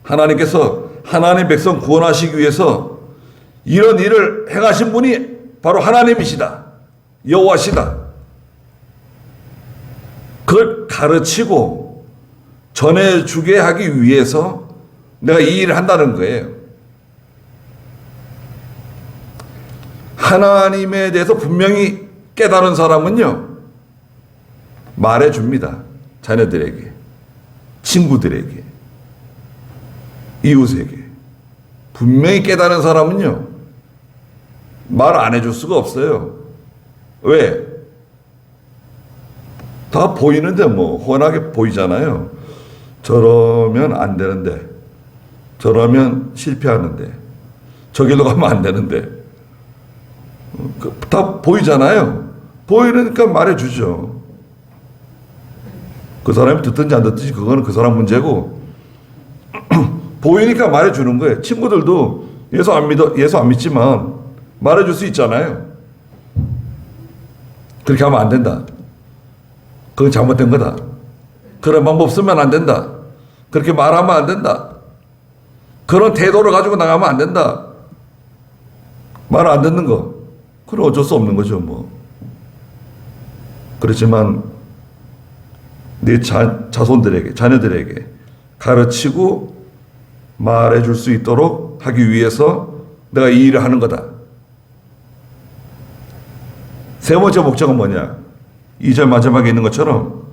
하나님께서 하나님 백성 구원하시기 위해서 이런 일을 행하신 분이 바로 하나님이시다. 여호와시다. 그걸 가르치고 전해주게 하기 위해서 내가 이 일을 한다는 거예요. 하나님에 대해서 분명히 깨달은 사람은요, 말해줍니다. 자녀들에게, 친구들에게, 이웃에게. 분명히 깨달은 사람은요, 말 안 해줄 수가 없어요. 왜? 다 보이는데 뭐 훤하게 보이잖아요. 저러면 안 되는데, 저러면 실패하는데, 저길로 가면 안 되는데, 다 보이잖아요. 보이니까 말해주죠. 그 사람이 듣든지 안 듣든지 그거는 그 사람 문제고, 보이니까 말해주는 거예요. 친구들도 예수 안 믿지만 말해줄 수 있잖아요. 그렇게 하면 안 된다. 그건 잘못된 거다. 그런 방법 쓰면 안 된다. 그렇게 말하면 안 된다. 그런 태도를 가지고 나가면 안 된다. 말 안 듣는 거. 그건 어쩔 수 없는 거죠, 뭐. 그렇지만 내 자손들에게, 자녀들에게 가르치고 말해줄 수 있도록 하기 위해서 내가 이 일을 하는 거다. 세 번째 목적은 뭐냐? 2절 마지막에 있는 것처럼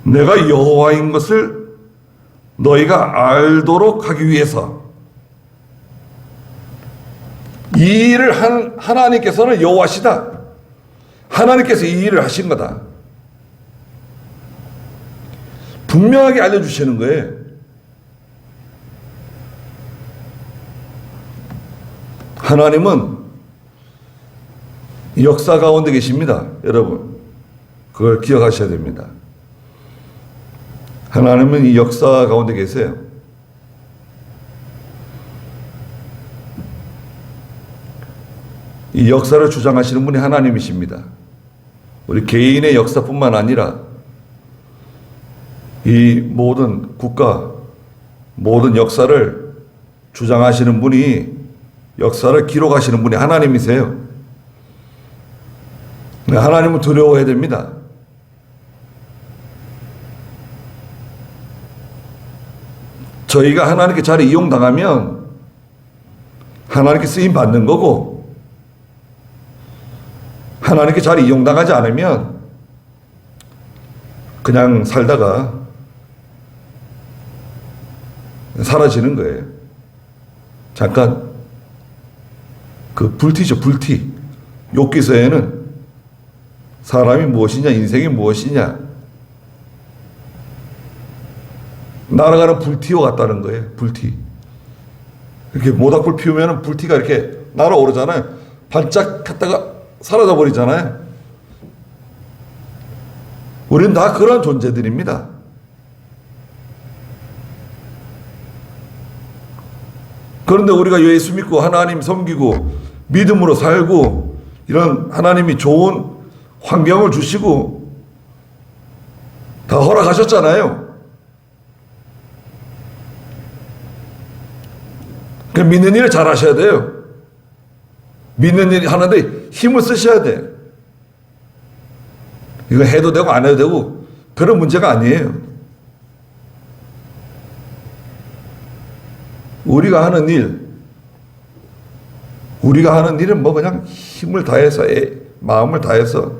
내가 여호와인 것을 너희가 알도록 하기 위해서. 이 일을 한 하나님께서는 여호와시다. 하나님께서 이 일을 하신 거다. 분명하게 알려주시는 거예요. 하나님은 역사 가운데 계십니다. 여러분, 그걸 기억하셔야 됩니다. 하나님은 이 역사 가운데 계세요. 이 역사를 주장하시는 분이 하나님이십니다. 우리 개인의 역사뿐만 아니라 이 모든 국가, 모든 역사를 주장하시는 분이, 역사를 기록하시는 분이 하나님이세요. 하나님은 두려워해야 됩니다. 저희가 하나님께 잘 이용당하면 하나님께 쓰임 받는 거고, 하나님께 잘 이용당하지 않으면 그냥 살다가 사라지는 거예요. 잠깐 그 불티죠, 불티. 욥기서에는 사람이 무엇이냐, 인생이 무엇이냐, 날아가는 불티와 같다는 거예요. 불티. 이렇게 모닥불 피우면 불티가 이렇게 날아오르잖아요. 반짝했다가 사라져 버리잖아요. 우리는 다 그런 존재들입니다. 그런데 우리가 예수 믿고 하나님 섬기고 믿음으로 살고 이런 하나님이 좋은 환경을 주시고 다 허락하셨잖아요. 그 믿는 일을 잘 하셔야 돼요. 믿는 일 하는데 힘을 쓰셔야 돼. 이거 해도 되고 안 해도 되고 그런 문제가 아니에요. 우리가 하는 일은 뭐 그냥 힘을 다해서, 마음을 다해서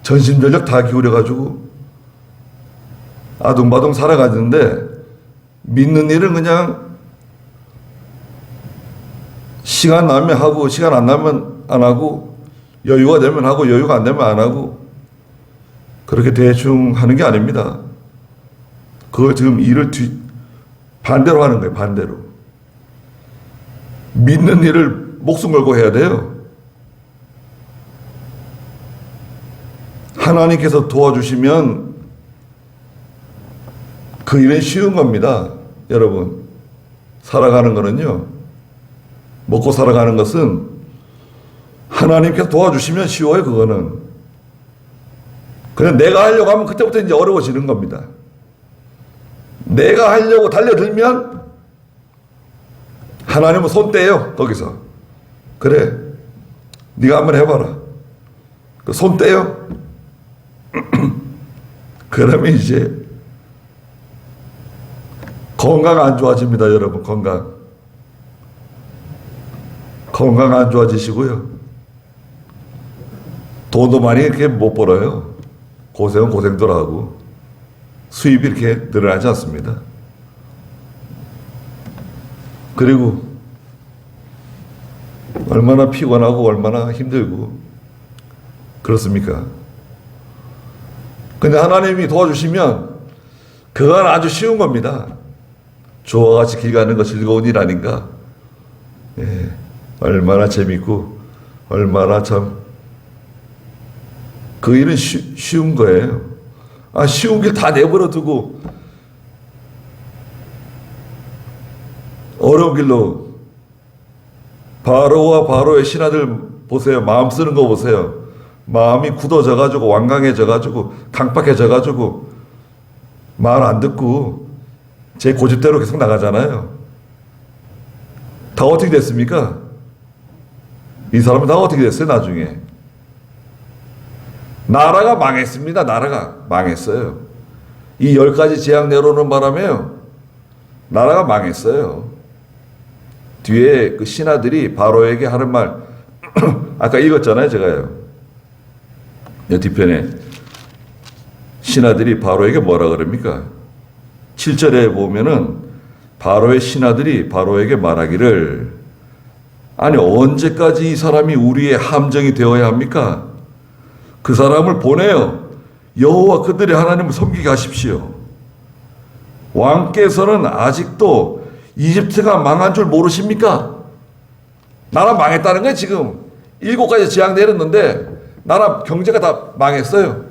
전심전력 다 기울여가지고 아둥바둥 살아가는데, 믿는 일은 그냥 시간 나면 하고 시간 안 나면 안 하고, 여유가 되면 하고 여유가 안 되면 안 하고, 그렇게 대충 하는 게 아닙니다. 그걸 지금 일을 반대로 하는 거예요. 반대로. 믿는 일을 목숨 걸고 해야 돼요. 하나님께서 도와주시면 그 일은 쉬운 겁니다. 여러분, 살아가는 거는요, 먹고 살아가는 것은 하나님께서 도와주시면 쉬워요. 그거는 그냥 내가 하려고 하면 그때부터 이제 어려워지는 겁니다. 내가 하려고 달려들면 하나님은 손 떼요. 거기서 그래, 네가 한번 해봐라. 그 손 떼요. 그러면 이제 건강 안 좋아집니다. 여러분, 건강 안 좋아지시고요, 돈도 많이 이렇게 못 벌어요. 고생은 고생대로 하고 수입이 이렇게 늘어나지 않습니다. 그리고 얼마나 피곤하고 얼마나 힘들고 그렇습니까? 근데 하나님이 도와주시면 그건 아주 쉬운 겁니다. 주와 같이 길 가는 거 즐거운 일 아닌가? 예, 얼마나 재밌고 얼마나 참 그 일은 쉬운 거예요. 쉬운 길 다 내버려 두고 어려운 길로, 바로와 바로의 신하들 보세요. 마음 쓰는 거 보세요. 마음이 굳어져 가지고 완강해져 가지고 강팍해져 가지고 말 안 듣고 제 고집대로 계속 나가잖아요. 다 어떻게 됐습니까? 이 사람은 다 어떻게 됐어요? 나중에 나라가 망했습니다. 나라가 망했어요. 이 10가지 재앙 내려오는 바람에요, 나라가 망했어요. 뒤에 그 신하들이 바로에게 하는 말 아까 읽었잖아요. 제가요, 이 뒤편에 신하들이 바로에게 뭐라 그럽니까? 7절에 보면은 바로의 신하들이 바로에게 말하기를, 아니 언제까지 이 사람이 우리의 함정이 되어야 합니까? 그 사람을 보내요. 여호와 그들의 하나님을 섬기게 하십시오. 왕께서는 아직도 이집트가 망한 줄 모르십니까? 나라 망했다는 거예요. 지금 7가지 재앙 내렸는데 나라 경제가 다 망했어요.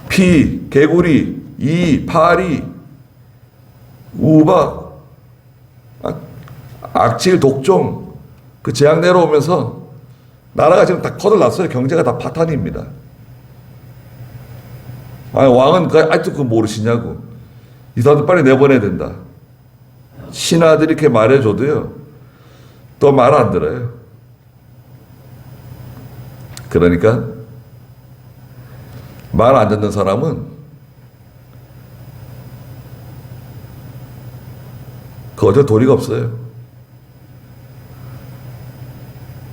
피, 개구리, 이, 파리, 우박, 악질, 독종, 그 재앙 내려오면서 나라가 지금 다 거들났어요. 경제가 다 파탄입니다. 왕은 아직도 그거 모르시냐고. 이 사람들 빨리 내보내야 된다. 신하들이 이렇게 말해줘도요, 또 말 안 들어요. 그러니까 말 안 듣는 사람은 그거 도리가 없어요.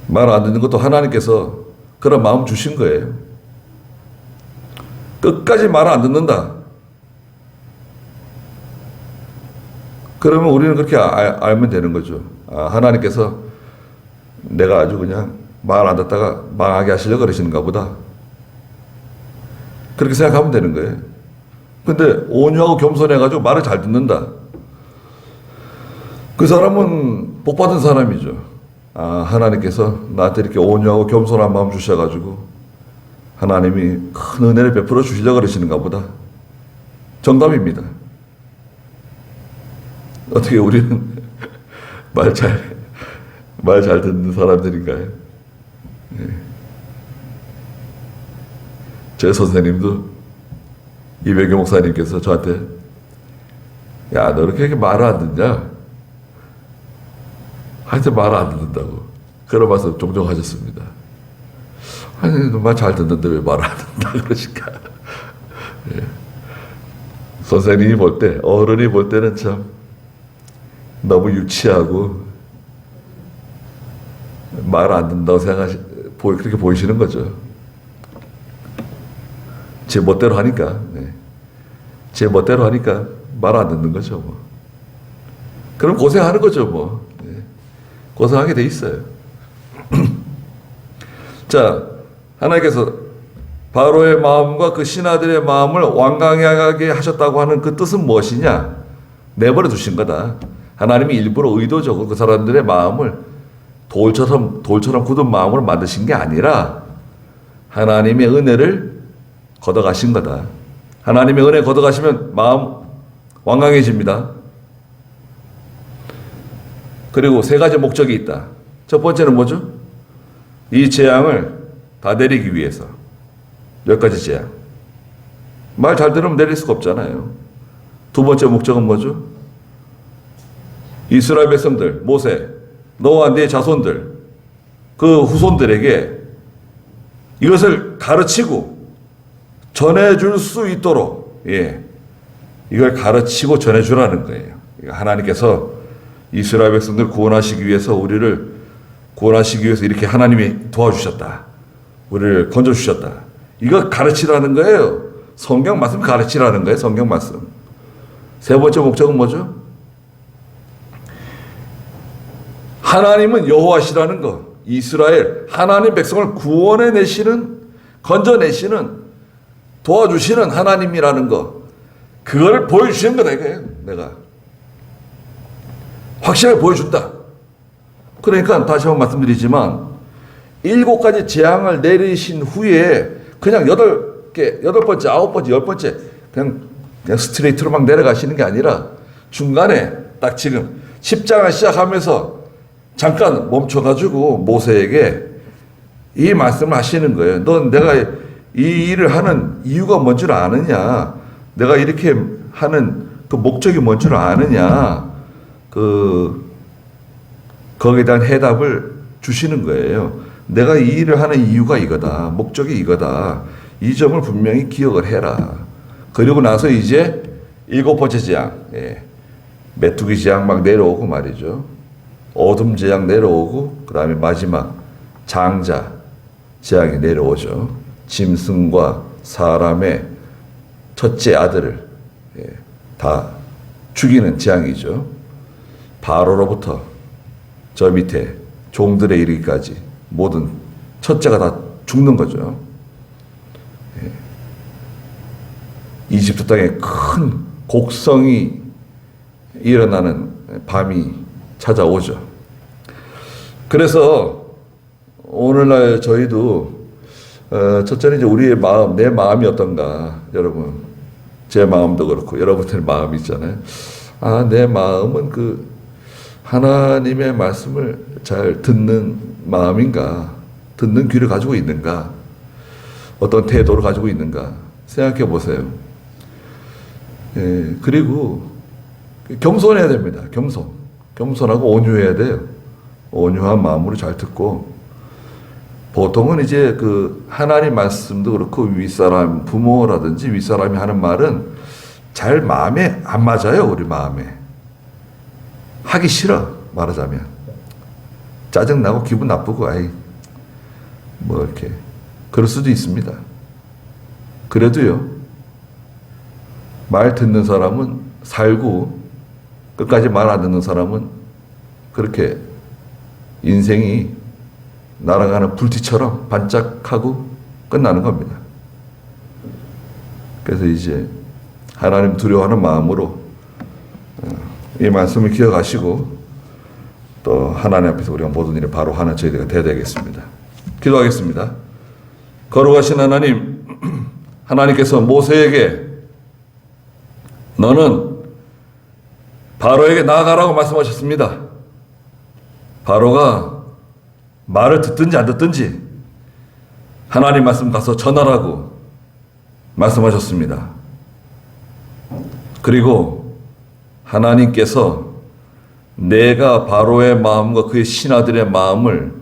말 안 듣는 것도 하나님께서 그런 마음 주신 거예요. 끝까지 말 안 듣는다. 그러면 우리는 그렇게 알면 되는 거죠. 하나님께서 내가 아주 그냥 말 안 듣다가 망하게 하시려고 그러시는가 보다. 그렇게 생각하면 되는 거예요. 근데 온유하고 겸손해가지고 말을 잘 듣는다. 그 사람은 복 받은 사람이죠. 하나님께서 나한테 이렇게 온유하고 겸손한 마음 주셔가지고 하나님이 큰 은혜를 베풀어 주시려고 그러시는가 보다. 정답입니다. 어떻게 우리는 말 잘 듣는 사람들인가요? 네. 제 선생님도 이백영 목사님께서 저한테, 야, 너 이렇게 말을 안 듣냐? 하여튼 말을 안 듣는다고 그런 말씀 종종 하셨습니다. 아니, 말 잘 듣는데 왜 말을 안 듣는다 그러실까? 예. 선생님이 볼 때, 어른이 볼 때는 참 너무 유치하고 말을 안 듣는다고 그렇게 보이시는 거죠. 제 멋대로 하니까, 제 멋대로 하니까 말 안 듣는 거죠, 뭐. 그럼 고생하는 거죠, 뭐. 고생하게 돼 있어요. 자, 하나님께서 바로의 마음과 그 신하들의 마음을 완강하게 하셨다고 하는 그 뜻은 무엇이냐? 내버려 두신 거다. 하나님이 일부러 의도적으로 그 사람들의 마음을 돌처럼 굳은 마음으로 만드신 게 아니라 하나님의 은혜를 걷어가신 거다. 하나님의 은혜 걷어가시면 마음 완강해집니다. 그리고 세 가지 목적이 있다. 첫 번째는 뭐죠? 이 재앙을 다 내리기 위해서. 몇 가지 재앙. 말 잘 들으면 내릴 수가 없잖아요. 두 번째 목적은 뭐죠? 이스라엘 백성들, 모세, 너와 네 자손들, 그 후손들에게 이것을 가르치고 전해줄 수 있도록, 이걸 가르치고 전해주라는 거예요. 하나님께서 이스라엘 백성들 구원하시기 위해서, 우리를 구원하시기 위해서 이렇게 하나님이 도와주셨다. 우리를 건져주셨다. 이거 가르치라는 거예요. 성경 말씀 가르치라는 거예요. 성경 말씀. 세 번째 목적은 뭐죠? 하나님은 여호와시라는 거. 이스라엘 하나님 백성을 구원해 내시는, 건져내시는, 도와주시는 하나님이라는 거. 그걸 보여주시는 거다 이거예요. 내가 확실하게 보여준다. 그러니까 다시 한번 말씀드리지만 7가지 재앙을 내리신 후에 그냥 8번째, 9번째, 10번째 그냥 스트레이트로 막 내려가시는 게 아니라 중간에 딱 지금 10장을 시작하면서 잠깐 멈춰가지고 모세에게 이 말씀을 하시는 거예요. 넌 내가 이 일을 하는 이유가 뭔 줄 아느냐? 내가 이렇게 하는 그 목적이 뭔 줄 아느냐? 거기에 대한 해답을 주시는 거예요. 내가 이 일을 하는 이유가 이거다. 목적이 이거다. 이 점을 분명히 기억을 해라. 그리고 나서 이제 7번째 재앙, 메뚜기 재앙 막 내려오고 말이죠. 어둠 재앙 내려오고, 그 다음에 마지막 장자 재앙이 내려오죠. 짐승과 사람의 첫째 아들을 다 죽이는 재앙이죠. 바로로부터 저 밑에 종들에 이르기까지 모든 첫째가 다 죽는 거죠. 이집트 땅에 큰 곡성이 일어나는 밤이 찾아오죠. 그래서 오늘날 저희도 첫째는 이제 우리의 마음, 내 마음이 어떤가. 여러분, 제 마음도 그렇고 여러분들 마음이 있잖아요. 내 마음은 그 하나님의 말씀을 잘 듣는 마음인가, 듣는 귀를 가지고 있는가, 어떤 태도를 가지고 있는가 생각해 보세요. 그리고 겸손해야 됩니다. 겸손하고 온유해야 돼요. 온유한 마음으로 잘 듣고, 보통은 이제 그 하나님 말씀도 그렇고 윗사람, 부모라든지 윗사람이 하는 말은 잘 마음에 안 맞아요. 우리 마음에 하기 싫어. 말하자면 짜증나고 기분 나쁘고 뭐 이렇게 그럴 수도 있습니다. 그래도요, 말 듣는 사람은 살고 끝까지 말 안 듣는 사람은 그렇게 인생이 날아가는 불빛처럼 반짝하고 끝나는 겁니다. 그래서 이제 하나님 두려워하는 마음으로 이 말씀을 기억하시고 또 하나님 앞에서 우리가 모든 일을 바로 하는 저희들가 되어야 되겠습니다. 기도하겠습니다. 거룩하신 하나님, 하나님께서 모세에게 너는 바로에게 나아가라고 말씀하셨습니다. 바로가 말을 듣든지 안 듣든지 하나님 말씀 가서 전하라고 말씀하셨습니다. 그리고 하나님께서 내가 바로의 마음과 그의 신하들의 마음을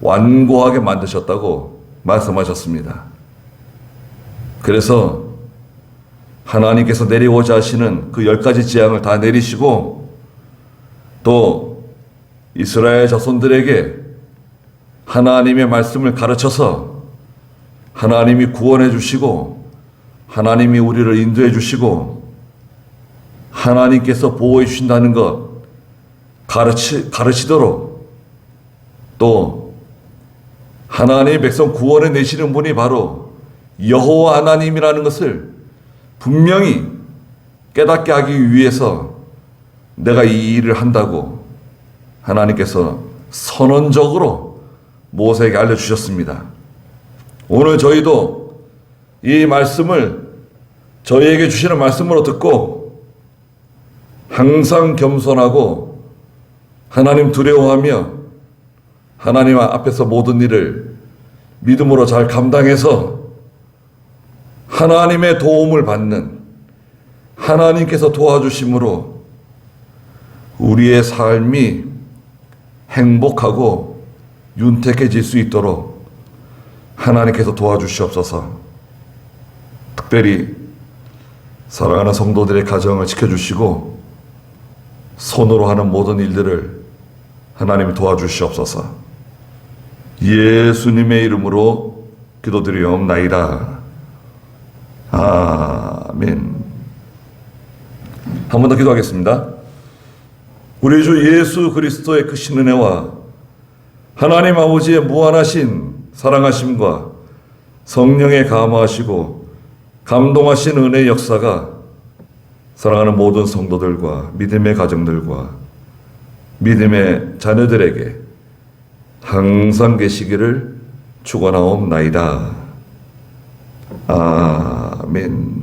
완고하게 만드셨다고 말씀하셨습니다. 그래서 하나님께서 내리고자 하시는 그 10가지 재앙을 다 내리시고 또 이스라엘 자손들에게 하나님의 말씀을 가르쳐서 하나님이 구원해 주시고 하나님이 우리를 인도해 주시고 하나님께서 보호해 주신다는 것 가르치도록, 또 하나님의 백성 구원해 내시는 분이 바로 여호와 하나님이라는 것을 분명히 깨닫게 하기 위해서 내가 이 일을 한다고 하나님께서 선언적으로 모세에게 알려주셨습니다. 오늘 저희도 이 말씀을 저희에게 주시는 말씀으로 듣고 항상 겸손하고 하나님 두려워하며 하나님 앞에서 모든 일을 믿음으로 잘 감당해서 하나님의 도움을 받는, 하나님께서 도와주심으로 우리의 삶이 행복하고 윤택해질 수 있도록 하나님께서 도와주시옵소서. 특별히 사랑하는 성도들의 가정을 지켜주시고 손으로 하는 모든 일들을 하나님이 도와주시옵소서. 예수님의 이름으로 기도드리옵나이다. 아멘. 한 번 더 기도하겠습니다. 우리 주 예수 그리스도의 크신 은혜와 하나님 아버지의 무한하신 사랑하심과 성령의 감화하시고 감동하신 은혜의 역사가 사랑하는 모든 성도들과 믿음의 가정들과 믿음의 자녀들에게 항상 계시기를 축원하옵나이다. 아멘.